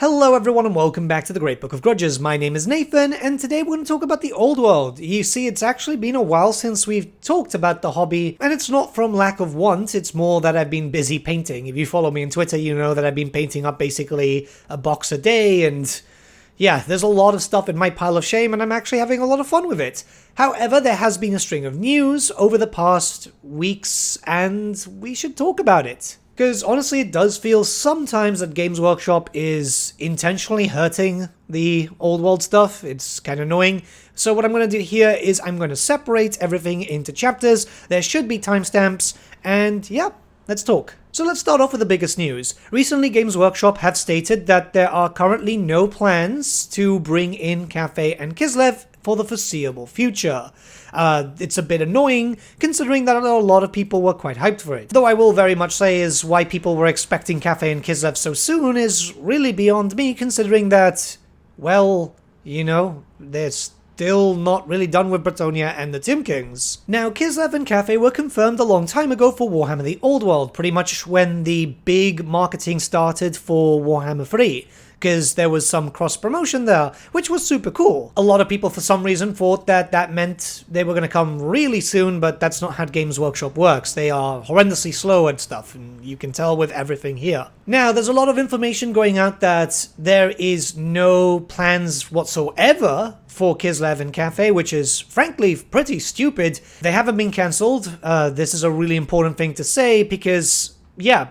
Hello everyone and welcome back to the Great Book of Grudges. My name is Nathan and today we're going to talk about the old world. You see, it's actually been a while since we've talked about the hobby, and it's not from lack of want, it's more that I've been busy painting. If you follow me on Twitter, you know that I've been painting up basically a box a day, and yeah, there's a lot of stuff in my pile of shame and I'm actually having a lot of fun with it. However, there has been a string of news over the past weeks and we should talk about it. Because honestly, it does feel sometimes that Games Workshop is intentionally hurting the old world stuff. It's kind of annoying. So what I'm going to do here is I'm going to separate everything into chapters. There should be timestamps, and yeah, let's talk. So let's start off with the biggest news. Recently, Games Workshop have stated that there are currently no plans to bring in Cathay and Kislev for the foreseeable future. It's a bit annoying, considering that a lot of people were quite hyped for it. Though I will very much say is why people were expecting Cathay and Kislev so soon is really beyond me, considering that, well, you know, they're still not really done with Bretonnia and the Tomb Kings. Now, Kislev and Cathay were confirmed a long time ago for Warhammer the Old World, pretty much when the big marketing started for Warhammer 3. Because there was some cross-promotion there, which was super cool. A lot of people for some reason thought that that meant they were going to come really soon, but that's not how Games Workshop works. They are horrendously slow at stuff, and you can tell with everything here. Now, there's a lot of information going out that there is no plans whatsoever for Kislev and Cathay, which is frankly pretty stupid. They haven't been cancelled. This is a really important thing to say because, yeah,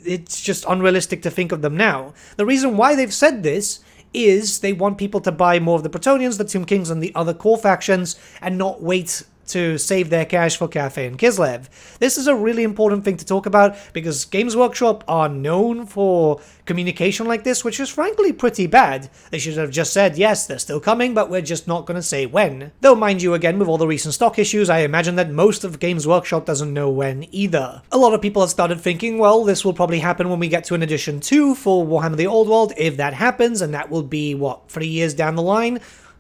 it's just unrealistic to think of them now. The reason why they've said this is they want people to buy more of the Bretonnians, the Tomb Kings, and the other core factions, and not wait to save their cash for Cathay and Kislev. This is a really important thing to talk about because Games Workshop are known for communication like this, which is frankly pretty bad. They should have just said, yes, they're still coming, but we're just not going to say when. Though, mind you, again, with all the recent stock issues, I imagine that most of Games Workshop doesn't know when either. A lot of people have started thinking, well, this will probably happen when we get to an edition 2 for Warhammer the Old World, if that happens, and that will be, what, 3 years down the line?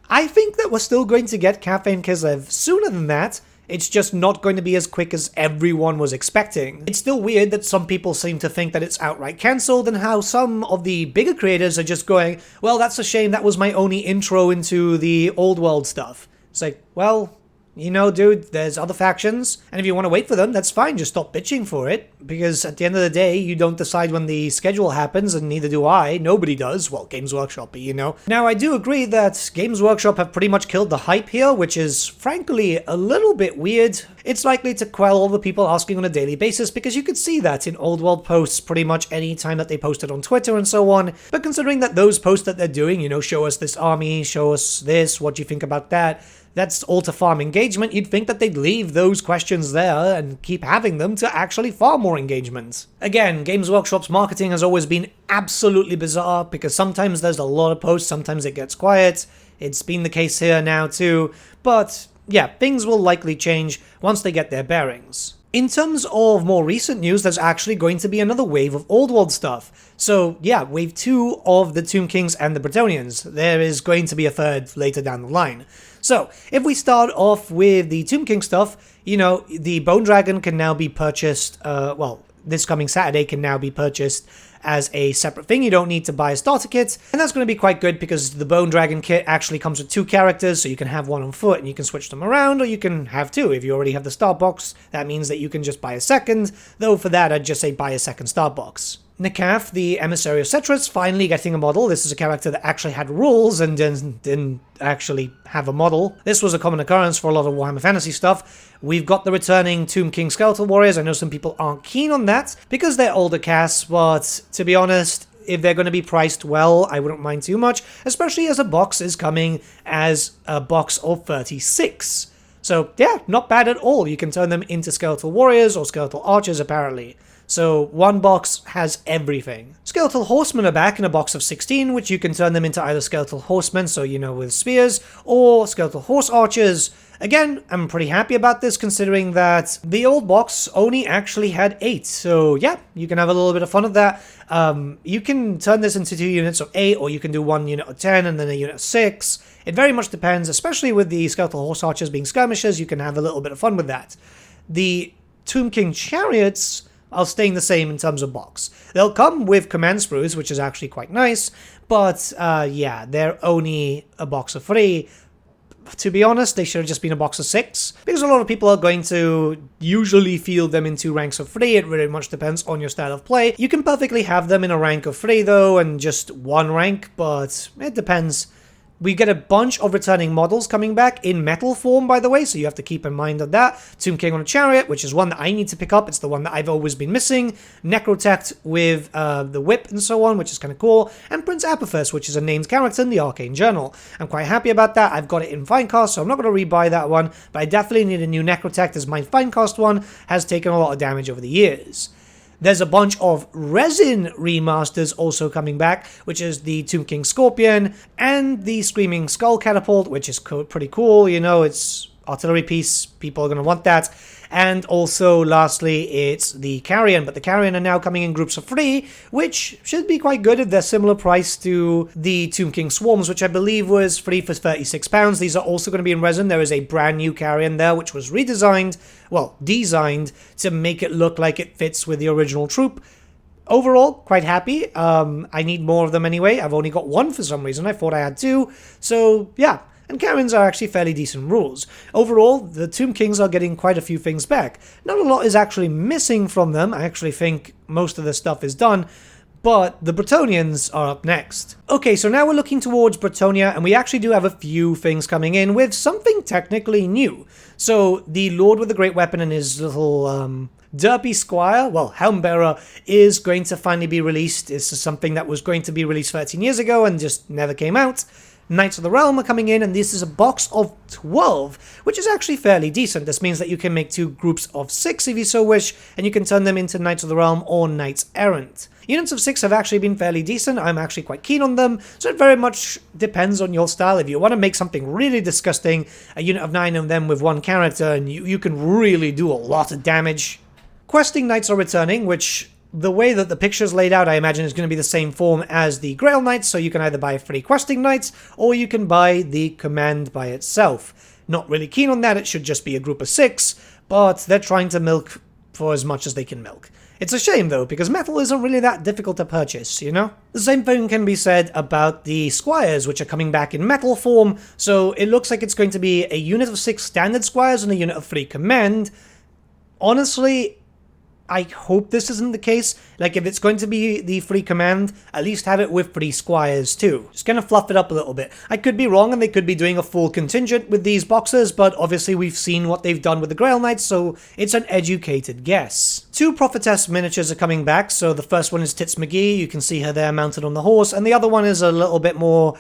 I think that we're still going to get Cathay and Kislev sooner than that. It's just not going to be as quick as everyone was expecting. It's still weird that some people seem to think that it's outright cancelled and how some of the bigger creators are just going, well, that's a shame, that was my only intro into the old world stuff. It's like, well, you know, dude, there's other factions, and if you want to wait for them, that's fine, just stop bitching for it, because at the end of the day, you don't decide when the schedule happens, and neither do I, nobody does, well, Games Workshop, you know. Now, I do agree that Games Workshop have pretty much killed the hype here, which is, frankly, a little bit weird. It's likely to quell all the people asking on a daily basis, because you could see that in old world posts pretty much any time that they posted on Twitter and so on, but considering that those posts that they're doing, you know, show us this army, show us this, what do you think about that, that's all to farm engagement, you'd think that they'd leave those questions there and keep having them to actually farm more engagement. Again, Games Workshop's marketing has always been absolutely bizarre because sometimes there's a lot of posts, sometimes it gets quiet. It's been the case here now too, but yeah, things will likely change once they get their bearings. In terms of more recent news, there's actually going to be another wave of old world stuff. So yeah, wave 2 of the Tomb Kings and the Bretonnians. There is going to be a third later down the line. So, if we start off with the Tomb King stuff, you know, the Bone Dragon can now be purchased, well, this coming Saturday can now be purchased as a separate thing. You don't need to buy a starter kit, and that's going to be quite good because the Bone Dragon kit actually comes with 2 characters, so you can have one on foot and you can switch them around, or you can have 2. If you already have the start box, that means that you can just buy a second, though for that I'd just say buy a second start box. Nakath, the Emissary of Cetrus, finally getting a model. This is a character that actually had rules and didn't actually have a model. This was a common occurrence for a lot of Warhammer Fantasy stuff. We've got the returning Tomb King Skeletal Warriors. I know some people aren't keen on that because they're older casts, but to be honest, if they're going to be priced well, I wouldn't mind too much, especially as a box is coming as a box of 36. So yeah, not bad at all. You can turn them into Skeletal Warriors or Skeletal Archers apparently. So one box has everything. Skeletal Horsemen are back in a box of 16, which you can turn them into either Skeletal Horsemen, so you know with spears, or Skeletal Horse Archers. Again, I'm pretty happy about this considering that the old box only actually had 8. So yeah, you can have a little bit of fun with that. You can turn this into 2 units of 8, or you can do 1 unit of 10 and then a unit of 6. It very much depends, especially with the Skeletal Horse Archers being skirmishers, you can have a little bit of fun with that. The Tomb King Chariots are staying the same in terms of box. They'll come with command sprues, which is actually quite nice, but yeah, they're only a box of 3. To be honest, they should have just been a box of 6, because a lot of people are going to usually field them in 2 ranks of 3. It really much depends on your style of play. You can perfectly have them in a rank of 3 though, and just 1 rank, but it depends. We get a bunch of returning models coming back in metal form, by the way, so you have to keep in mind of that. Tomb King on a Chariot, which is one that I need to pick up. It's the one that I've always been missing. Necrotect with the whip and so on, which is kind of cool. And Prince Apophis, which is a named character in the Arcane Journal. I'm quite happy about that. I've got it in Finecast, so I'm not going to rebuy that one, but I definitely need a new Necrotect, as my Finecast one has taken a lot of damage over the years. There's a bunch of resin remasters also coming back, which is the Tomb King Scorpion and the Screaming Skull Catapult, which is pretty cool. You know, it's artillery piece. People are going to want that. And also, lastly, it's the Carrion. But the Carrion are now coming in groups of 3, which should be quite good if they're similar price to the Tomb King Swarms, which I believe was free for £36. These are also going to be in resin. There is a brand new Carrion there, which was redesigned, well, designed to make it look like it fits with the original troop. Overall, quite happy. I need more of them anyway. I've only got 1 for some reason. I thought I had 2. So, yeah. And Carrions are actually fairly decent rules. Overall, the Tomb Kings are getting quite a few things back. Not a lot is actually missing from them. I actually think most of the stuff is done. But the Bretonnians are up next. Okay, so now we're looking towards Bretonia, and we actually do have a few things coming in with something technically new. So, the Lord with the Great Weapon and his little, Derpy Squire, well, Helmbearer, is going to finally be released. This is something that was going to be released 13 years ago and just never came out. Knights of the Realm are coming in, and this is a box of 12, which is actually fairly decent. This means that you can make 2 groups of 6 if you so wish, and you can turn them into Knights of the Realm or Knights Errant. Units of 6 have actually been fairly decent. I'm actually quite keen on them, so it very much depends on your style. If you want to make something really disgusting, a unit of 9 of them with 1 character, and you can really do a lot of damage. Questing Knights are returning, which, the way that the picture's laid out, I imagine is going to be the same form as the Grail Knights, so you can either buy 3 Questing Knights, or you can buy the Command by itself. Not really keen on that, it should just be a group of 6, but they're trying to milk for as much as they can milk. It's a shame though, because metal isn't really that difficult to purchase, you know? The same thing can be said about the Squires, which are coming back in metal form, so it looks like it's going to be a unit of 6 standard Squires and a unit of 3 Command. Honestly, I hope this isn't the case. Like, if it's going to be the 3 Command, at least have it with 3 Squires too. Just kind of fluff it up a little bit. I could be wrong and they could be doing a full contingent with these boxes, but obviously we've seen what they've done with the Grail Knights, so it's an educated guess. 2 Prophetess miniatures are coming back, so the first one is Tits McGee. You can see her there mounted on the horse, and the other one is a little bit more,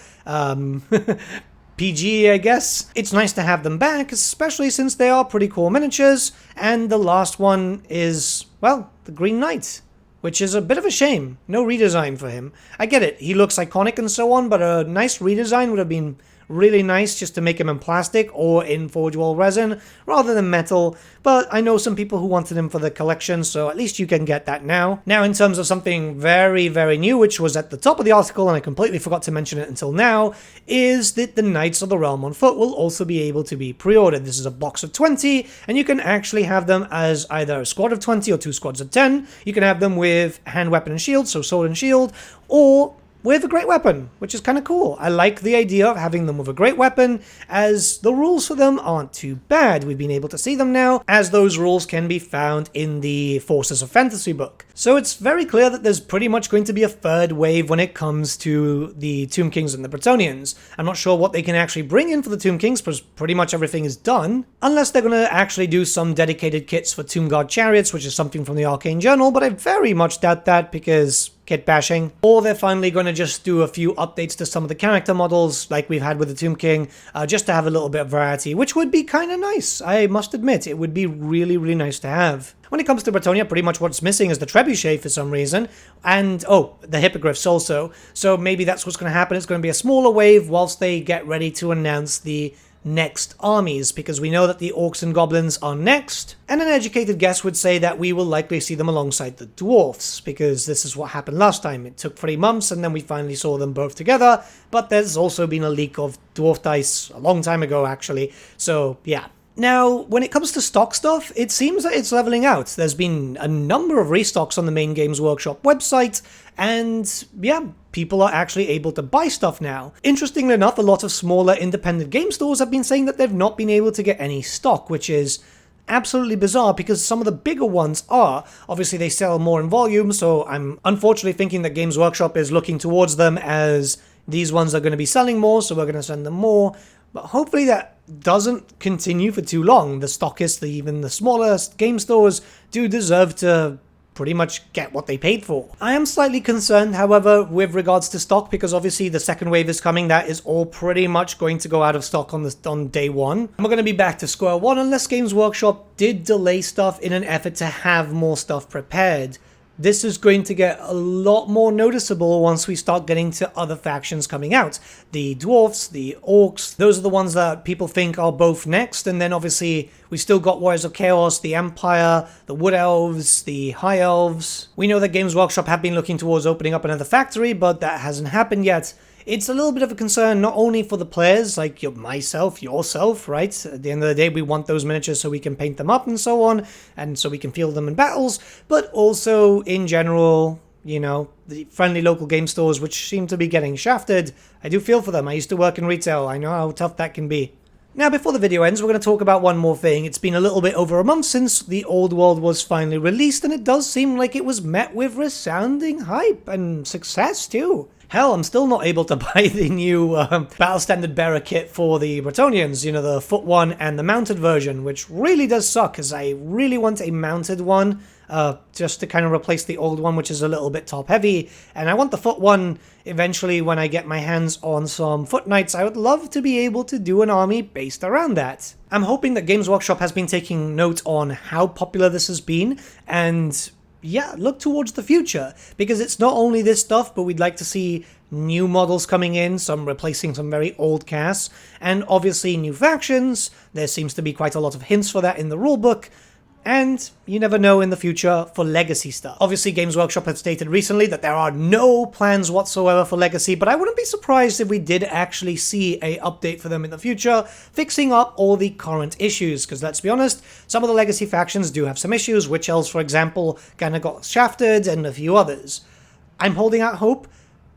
PG, I guess. It's nice to have them back, especially since they are pretty cool miniatures, and the last one is, well, the Green Knight, which is a bit of a shame. No redesign for him. I get it, he looks iconic and so on, but a nice redesign would have been really nice just to make him in plastic or in Forge Wall resin rather than metal, but I know some people who wanted him for the collection, so at least you can get that now. Now, in terms of something very, very new, which was at the top of the article and I completely forgot to mention it until now, is that the Knights of the Realm on foot will also be able to be pre-ordered. This is a box of 20, and you can actually have them as either a squad of 20 or 2 squads of 10. You can have them with hand, weapon, and shield, so sword and shield, or with a great weapon, which is kind of cool. I like the idea of having them with a great weapon, as the rules for them aren't too bad. We've been able to see them now, as those rules can be found in the Forces of Fantasy book. So it's very clear that there's pretty much going to be a third wave when it comes to the Tomb Kings and the Bretonnians. I'm not sure what they can actually bring in for the Tomb Kings, because pretty much everything is done, unless they're going to actually do some dedicated kits for Tomb Guard Chariots, which is something from the Arcane Journal, but I very much doubt that, because kit bashing. Or they're finally going to just do a few updates to some of the character models like we've had with the Tomb King, just to have a little bit of variety, which would be kind of nice. I must admit, it would be really, really nice to have. When it comes to Bretonia, pretty much what's missing is the trebuchet for some reason, and, oh, the hippogriffs also. So maybe that's what's going to happen. It's going to be a smaller wave whilst they get ready to announce the next armies, because we know that the orcs and goblins are next, and an educated guess would say that we will likely see them alongside the dwarfs, because this is what happened last time. It took 3 months and then we finally saw them both together, but there's also been a leak of dwarf dice a long time ago actually, so yeah. Now, when it comes to stock stuff, it seems that it's leveling out. There's been a number of restocks on the main Games Workshop website, and yeah, people are actually able to buy stuff now. Interestingly enough, a lot of smaller independent game stores have been saying that they've not been able to get any stock, which is absolutely bizarre because some of the bigger ones are. Obviously, they sell more in volume, so I'm unfortunately thinking that Games Workshop is looking towards them as these ones are going to be selling more, so we're going to send them more. But hopefully that doesn't continue for too long. The stockists, even the smallest game stores, do deserve to pretty much get what they paid for. I am slightly concerned, however, with regards to stock, because obviously the second wave is coming. That is all pretty much going to go out of stock on day one. And we're going to be back to square one unless Games Workshop did delay stuff in an effort to have more stuff prepared. This is going to get a lot more noticeable once we start getting to other factions coming out. The dwarfs, the orcs, those are the ones that people think are both next, and then obviously we still got Warriors of Chaos, the Empire, the Wood Elves, the High Elves. We know that Games Workshop have been looking towards opening up another factory, but that hasn't happened yet. It's a little bit of a concern, not only for the players, like myself, yourself, right? At the end of the day, we want those miniatures so we can paint them up and so on, and so we can field them in battles, but also, in general, you know, the friendly local game stores, which seem to be getting shafted. I do feel for them. I used to work in retail. I know how tough that can be. Now, before the video ends, we're going to talk about one more thing. It's been a little bit over a month since the Old World was finally released, and it does seem like it was met with resounding hype and success, too. Hell, I'm still not able to buy the new Battle Standard Bearer kit for the Bretonnians, you know, the foot one and the mounted version, which really does suck, because I really want a mounted one, just to kind of replace the old one, which is a little bit top-heavy, and I want the foot one eventually when I get my hands on some foot knights. I would love to be able to do an army based around that. I'm hoping that Games Workshop has been taking note on how popular this has been, and yeah, look towards the future, because it's not only this stuff, but we'd like to see new models coming in, some replacing some very old casts, and obviously new factions. There seems to be quite a lot of hints for that in the rulebook, and you never know in the future for legacy stuff. Obviously, Games Workshop have stated recently that there are no plans whatsoever for legacy, but I wouldn't be surprised if we did actually see a update for them in the future, fixing up all the current issues, because let's be honest, some of the legacy factions do have some issues. Witch Elves, for example, kind of got shafted, and a few others. I'm holding out hope.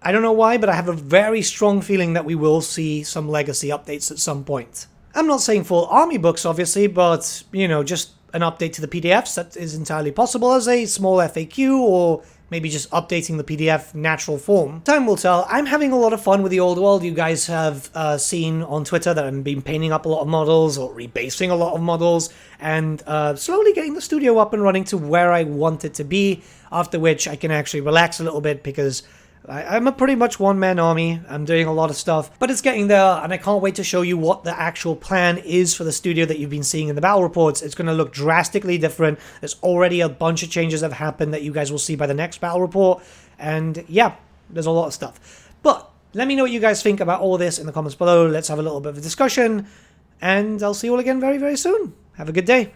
I don't know why, but I have a very strong feeling that we will see some legacy updates at some point. I'm not saying full army books, obviously, but, you know, just an update to the PDFs, that is entirely possible as a small FAQ, or maybe just updating the PDF natural form. Time will tell. I'm having a lot of fun with the Old World. You guys have seen on Twitter that I've been painting up a lot of models, or rebasing a lot of models, and slowly getting the studio up and running to where I want it to be, after which I can actually relax a little bit, because I'm a pretty much one-man army. I'm doing a lot of stuff, but it's getting there, and I can't wait to show you what the actual plan is for the studio that you've been seeing in the battle reports. It's going to look drastically different. There's already a bunch of changes that have happened that you guys will see by the next battle report, and yeah, there's a lot of stuff. But let me know what you guys think about all this in the comments below. Let's have a little bit of a discussion, and I'll see you all again very, very soon. Have a good day.